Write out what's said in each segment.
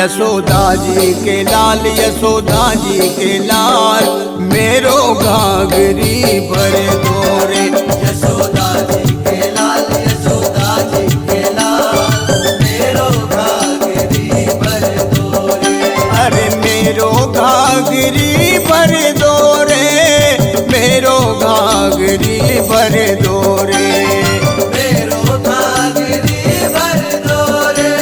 यशोदा जी के लाल, यशोदा जी के लाल, मेरो घाघरी भर दो रे। यशोदा जी के लाल, यशोदा जी के लाल, मेरो घाघरी भर दो रे। अरे मेरो घाघरी भर दो रे, मेरो घाघरी भर दो रे। मेरो घाघरी भर दो रे,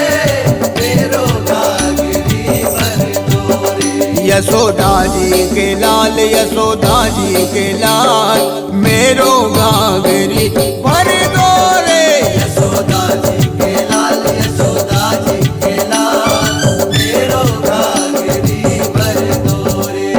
मेरो घाघरी भर दो रे। यशोदा जी के लाल, यशोदा जी के लाल, मेरो घाघरी भर दो रे। यशोदा जी के लाल, यशोदा जी के लाल, मेरो घाघरी भर दो रे।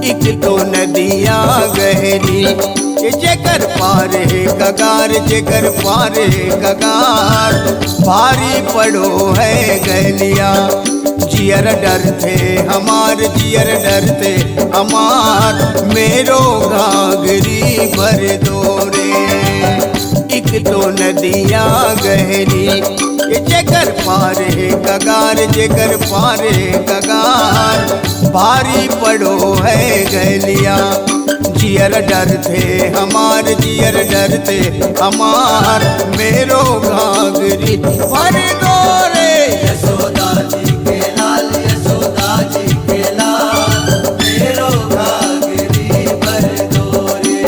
एक तो नदिया गहरी, जेकर पार है कगार, जेकर पार है कगार, भारी पड़ो है गलिया। जियर डरते हमार, जियर डरते हमार, मेरो घाघरी भर दो रे। एक तो नदिया गहरी, जेकर पार है कगार, जेकर पार है कगार, भारी पड़ो है गलिया। जियर डरते हमार, जियर डरते हमार, मेरो घाघरी भर दो रे। यशोदा जी के लाल, यशोदा जी के लाल, मेरो घाघरी भर दो रे।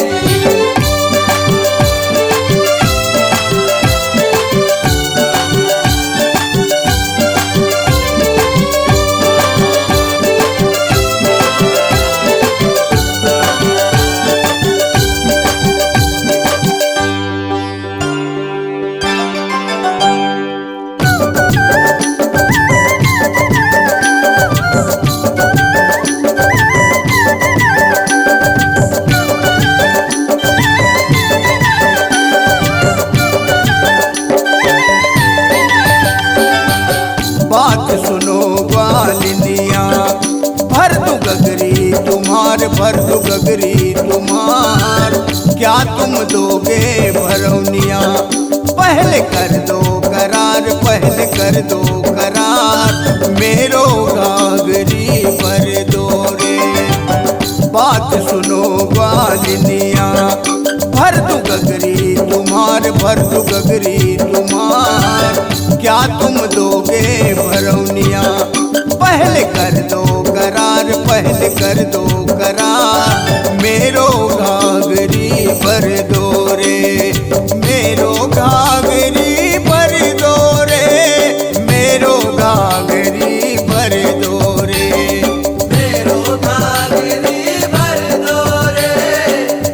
बात सुनो ग्वालिनिया, भर दू गगरी तुम्हार, भर दू गगरी तुम्हार, क्या तुम दोगे भरौनिया। पहले कर दो करार, पहले कर दो करार, मेरो घाघरी भर दो रे। बात सुनो ग्वालिनिया, भर दू गगरी तुम्हार, भर दू गगरी तुम्हार, क्या तुम दोगे भरौनिया। पहले कर दो करार, पहले कर दो करार, मेरो घाघरी भर दो रे। मेरो घाघरी भर दो रे, मेरो घाघरी भर दो रे। मेरो घाघरी भर दो रे,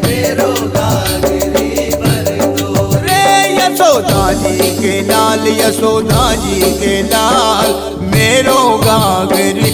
मेरो घाघरी भर दो रे। यशोदा जी के लाल, यशोदा जी के लाल, मेरो घाघरी